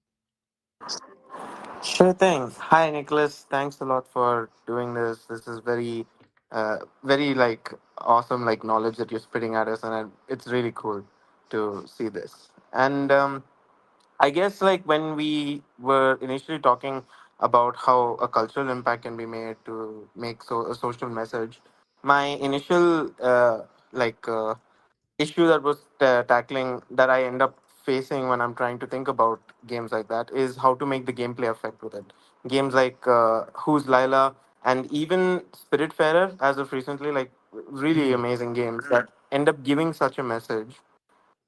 Speaker 5: Sure thing. Hi, Nicholas. Thanks a lot for doing this. This is very like awesome, like knowledge that you're spitting at us, and it's really cool to see this. And I guess like when we were initially talking about how a cultural impact can be made to make a social message, my initial issue that was tackling that I end up facing when I'm trying to think about games like that is how to make the gameplay effect with it. Games like Who's Lila and even Spiritfarer, as of recently, like really amazing games that end up giving such a message.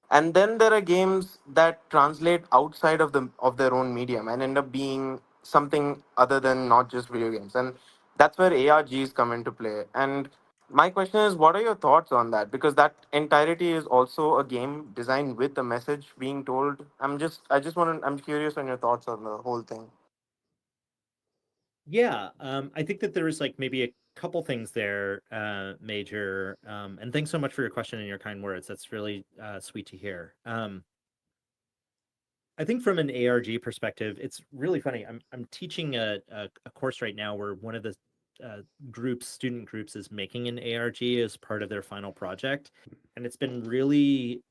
Speaker 5: And then there are games that translate outside of their own medium and end up being something other than not just video games, and that's where ARGs come into play. And my question is, what are your thoughts on that? Because that entirety is also a game designed with a message being told. I'm curious on your thoughts on the whole thing.
Speaker 3: Yeah, I think that there's like maybe a couple things there, Major. And thanks so much for your question and your kind words. That's really sweet to hear. I think from an ARG perspective, it's really funny. I'm teaching a course right now where one of the student groups, is making an ARG as part of their final project, and it's been really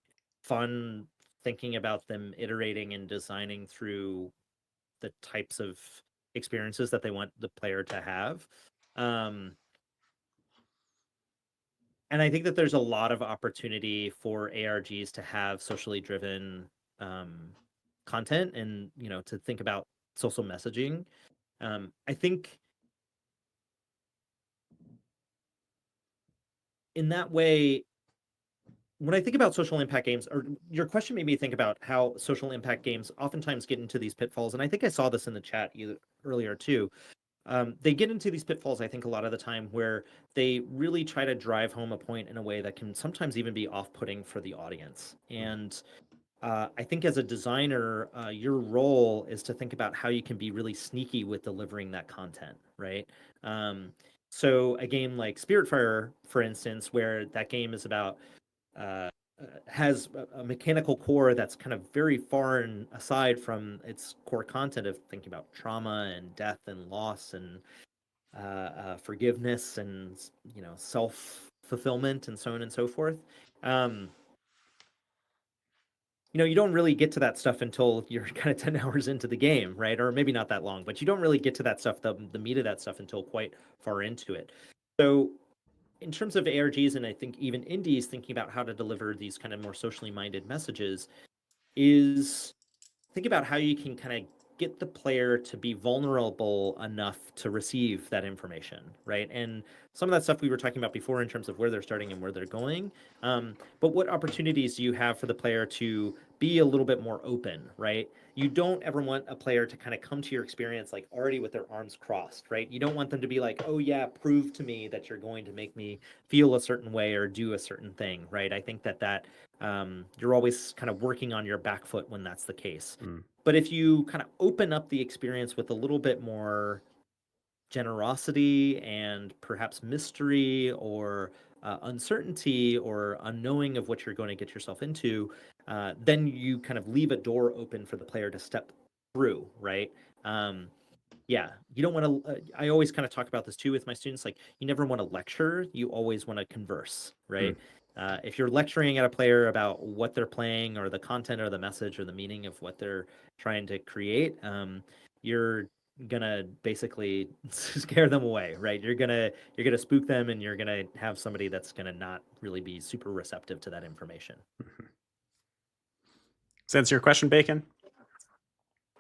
Speaker 3: fun thinking about them iterating and designing through the types of experiences that they want the player to have. And I think that there's a lot of opportunity for ARGs to have socially driven content, and to think about social messaging. I think in that way, when I think about social impact games, or your question made me think about how social impact games oftentimes get into these pitfalls, and I think I saw this in the chat earlier too. They get into these pitfalls, I think, a lot of the time, where they really try to drive home a point in a way that can sometimes even be off-putting for the audience. And I think as a designer, your role is to think about how you can be really sneaky with delivering that content, right? So a game like Spiritfarer, for instance, where that game is about has a mechanical core that's kind of very far and aside from its core content of thinking about trauma and death and loss and forgiveness and self fulfillment and so on and so forth. You don't really get to that stuff until you're kind of 10 hours into the game, right? Or maybe not that long, but you don't really get to that stuff, the meat of that stuff, until quite far into it. So in terms of ARGs, and I think even indies thinking about how to deliver these kind of more socially minded messages, is think about how you can kind of get the player to be vulnerable enough to receive that information, right? And some of that stuff we were talking about before in terms of where they're starting and where they're going. But what opportunities do you have for the player to be a little bit more open, right? You don't ever want a player to kind of come to your experience like already with their arms crossed, right? You don't want them to be like, oh yeah, prove to me that you're going to make me feel a certain way or do a certain thing, right? I think that you're always kind of working on your back foot when that's the case. But if you kind of open up the experience with a little bit more generosity and perhaps mystery or uncertainty or unknowing of what you're going to get yourself into, then you kind of leave a door open for the player to step through, right? Yeah, you don't want to. I always kind of talk about this too with my students. Like, you never want to lecture; you always want to converse, right? If you're lecturing at a player about what they're playing or the content or the message or the meaning of what they're trying to create, you're gonna basically scare them away, right? You're gonna spook them, and you're gonna have somebody that's gonna not really be super receptive to that information.
Speaker 1: Sense your question, Bacon?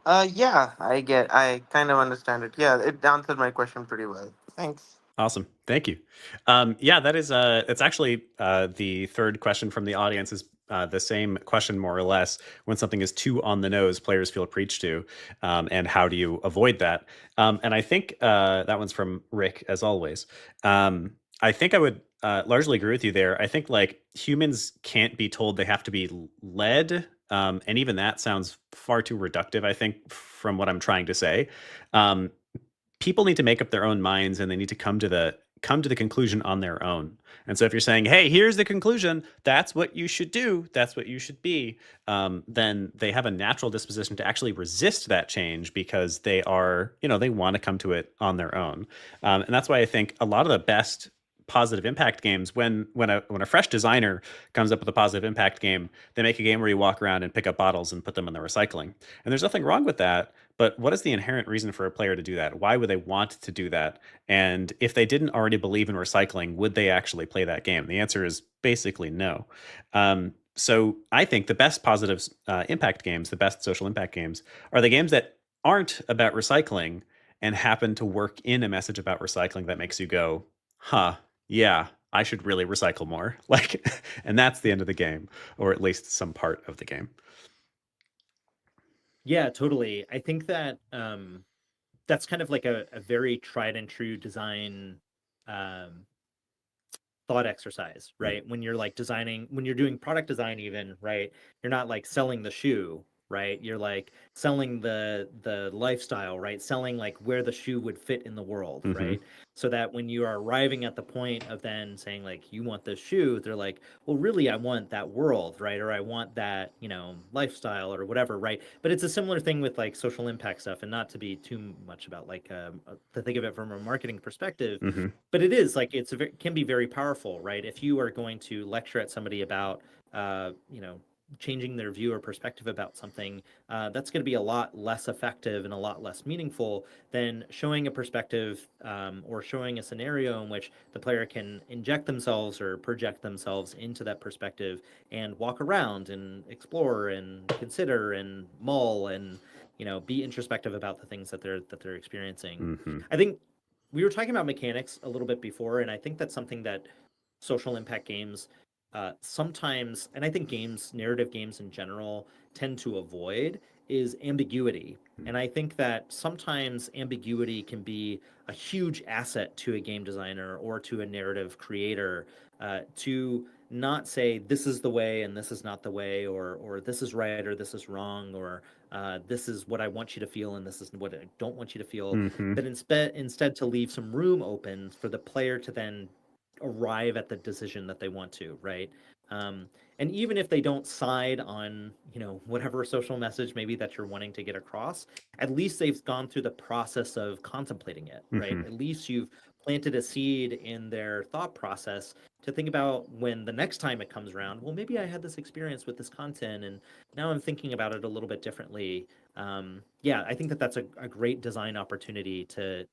Speaker 5: Yeah, I kind of understand it. Yeah, it answered my question pretty well. Thanks.
Speaker 1: Awesome. Thank you. Yeah, that is it's actually the third question from the audience is the same question more or less. When something is too on the nose, players feel preached to, and how do you avoid that? And I think that one's from Rick, as always. I think I would largely agree with you there. I think like humans can't be told they have to be led, and even that sounds far too reductive, I think, from what I'm trying to say. Um, People need to make up their own minds, and they need to come to the conclusion on their own. And so if you're saying, hey, here's the conclusion, that's what you should do, that's what you should be, then they have a natural disposition to actually resist that change, because they are, they want to come to it on their own. And that's why I think a lot of the best positive impact games, when a fresh designer comes up with a positive impact game, they make a game where you walk around and pick up bottles and put them in the recycling. And there's nothing wrong with that, but what is the inherent reason for a player to do that? Why would they want to do that? And if they didn't already believe in recycling, would they actually play that game? The answer is basically no. So I think the best positive impact games, the best social impact games, are the games that aren't about recycling and happen to work in a message about recycling that makes you go, huh, yeah, I should really recycle more. Like, and that's the end of the game, or at least some part of the game.
Speaker 3: Yeah, totally. I think that that's kind of like a very tried and true design um, thought exercise, right? When you're like designing, when you're doing product design, even, right? You're not like selling the shoe, right? You're like selling the lifestyle, right? Selling like where the shoe would fit in the world,
Speaker 1: Mhm.
Speaker 3: right? So that when you are arriving at the point of then saying like you want this shoe, they're like, well, really, I want that world, right? Or I want that, lifestyle or whatever, right? But it's a similar thing with like social impact stuff, and not to be too much about like to think of it from a marketing perspective,
Speaker 1: Mhm.
Speaker 3: but it is like can be very powerful, right? If you are going to lecture at somebody about changing their view or perspective about something, that's going to be a lot less effective and a lot less meaningful than showing a perspective, or showing a scenario in which the player can inject themselves or project themselves into that perspective and walk around and explore and consider and mull and be introspective about the things that they're experiencing.
Speaker 1: Mhm.
Speaker 3: I think we were talking about mechanics a little bit before, and I think that's something that social impact games sometimes, and I think narrative games in general, tend to avoid, is ambiguity. And I think that sometimes ambiguity can be a huge asset to a game designer or to a narrative creator, to not say this is the way and this is not the way, or this is right or this is wrong, or this is what I want you to feel and this is what I don't want you to feel.
Speaker 1: Mhm.
Speaker 3: But instead to leave some room open for the player to then arrive at the decision that they want to, right? And even if they don't side on, whatever social message maybe that you're wanting to get across, at least they've gone through the process of contemplating it, right?
Speaker 1: Mhm.
Speaker 3: At least you've planted a seed in their thought process to think about when the next time it comes around, well, maybe I had this experience with this content and now I'm thinking about it a little bit differently. Yeah, I think that that's a great design opportunity to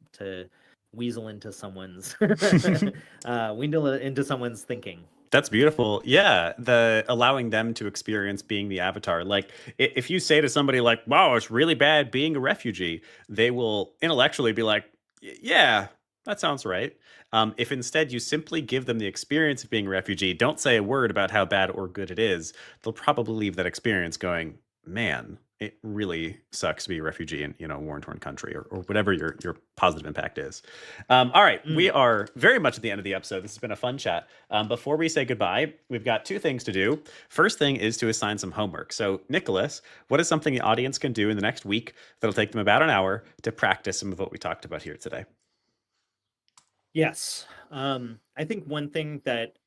Speaker 3: weasel into someone's weasel into someone's thinking.
Speaker 1: That's beautiful. Yeah, the allowing them to experience being the avatar. Like if you say to somebody like, "Wow, it's really bad being a refugee," they will intellectually be like, "Yeah, that sounds right." If instead you simply give them the experience of being a refugee, don't say a word about how bad or good it is, they'll probably leave that experience going, "Man, it really sucks to be a refugee in a war-torn country," or whatever your positive impact is. All right, we
Speaker 3: Mm.
Speaker 1: are very much at the end of the episode. This has been a fun chat. Before we say goodbye, we've got two things to do. First thing is to assign some homework. So, Nicholas, what is something the audience can do in the next week that'll take them about an hour to practice some of what we talked about here today?
Speaker 3: Yes. I think one thing that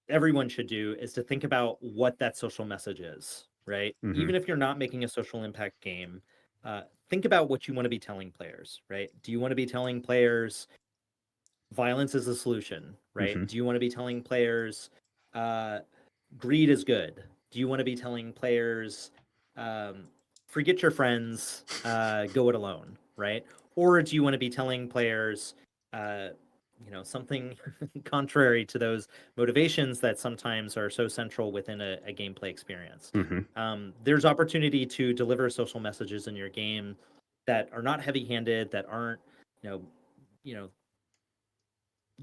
Speaker 3: everyone should do is to think about what that social message is, right?
Speaker 1: Mm-hmm.
Speaker 3: Even if you're not making a social impact game, think about what you want to be telling players, right? Do you want to be telling players violence is a solution, right?
Speaker 1: Mm-hmm.
Speaker 3: Do you want to be telling players uh, greed is good? Do you want to be telling players um, forget your friends, go it alone, right? Or do you want to be telling players uh, something contrary to those motivations that sometimes are so central within a gameplay experience?
Speaker 1: Mm-hmm.
Speaker 3: There's opportunity to deliver social messages in your game that are not heavy-handed, that aren't you know you know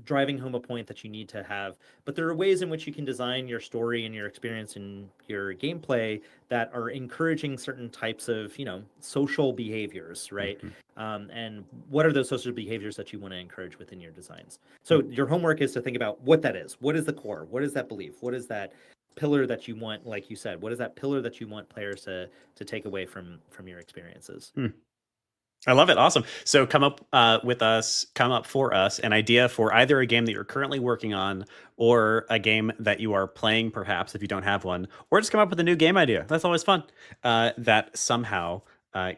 Speaker 3: driving home a point that you need to have. But there are ways in which you can design your story and your experience and your gameplay that are encouraging certain types of, social behaviors, right? And what are those social behaviors that you want to encourage within your designs? So your homework is to think about what that is. What is the core? What is that belief? What is that pillar that you want, like you said, what is that pillar that you want players to take away from your experiences?
Speaker 1: I love it. Awesome. So come up for us an idea for either a game that you're currently working on or a game that you are playing, perhaps, if you don't have one, or just come up with a new game idea. That's always fun. That somehow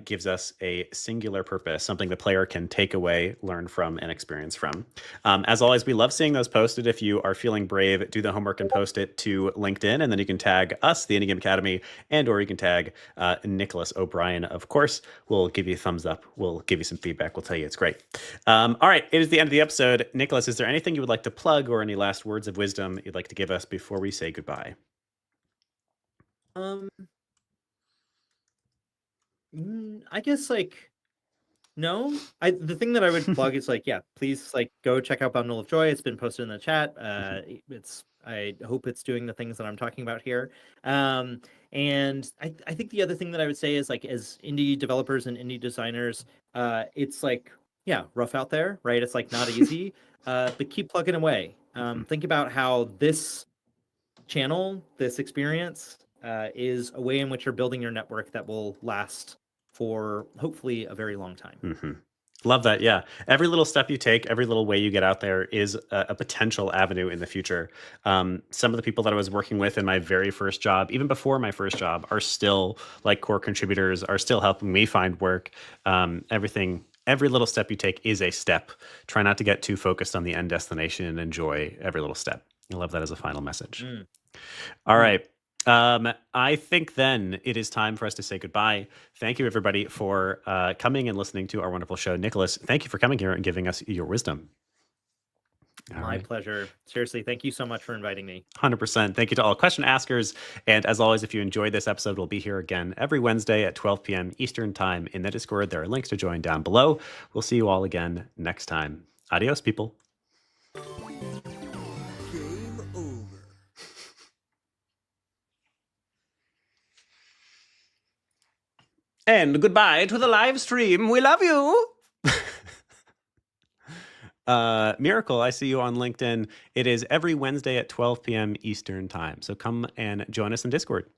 Speaker 1: gives us a singular purpose, something the player can take away, learn from, and experience from. As always, we love seeing those posted. If you are feeling brave, do the homework and post it to LinkedIn, and then you can tag us, the Indie Game Academy, or you can tag Nicholas O'Brien. Of course, we'll give you a thumbs up. We'll give you some feedback. We'll tell you it's great. All right, it is the end of the episode. Nicholas, is there anything you would like to plug or any last words of wisdom you'd like to give us before we say goodbye?
Speaker 3: I guess no. The thing that I would plug is please go check out Bundle of Joy. It's been posted in the chat. I hope it's doing the things that I'm talking about here. And I think the other thing that I would say is as indie developers and indie designers, it's rough out there, right? It's not easy, but keep plugging away. Think about how this channel, this experience, is a way in which you're building your network that will last for hopefully a very long time.
Speaker 1: Love that. Yeah. Every little step you take, every little way you get out there is a potential avenue in the future. Some of the people that I was working with in my very first job, even before my first job, are still core contributors, are still helping me find work. Every little step you take is a step. Try not to get too focused on the end destination and enjoy every little step. I love that as a final message. All right. I think then it is time for us to say goodbye. Thank you, everybody, for coming and listening to our wonderful show. Nicholas, thank you for coming here and giving us your wisdom.
Speaker 3: My pleasure. Seriously, thank you so much for inviting me.
Speaker 1: 100%. Thank you to all question askers. And as always, if you enjoyed this episode, we'll be here again every Wednesday at 12 p.m. Eastern Time in the Discord. There are links to join down below. We'll see you all again next time. Adios, people.
Speaker 2: Game over.
Speaker 1: And goodbye to the live stream. We love you. Miracle, I see you on LinkedIn. It is every Wednesday at 12 p.m. Eastern Time. So come and join us in Discord.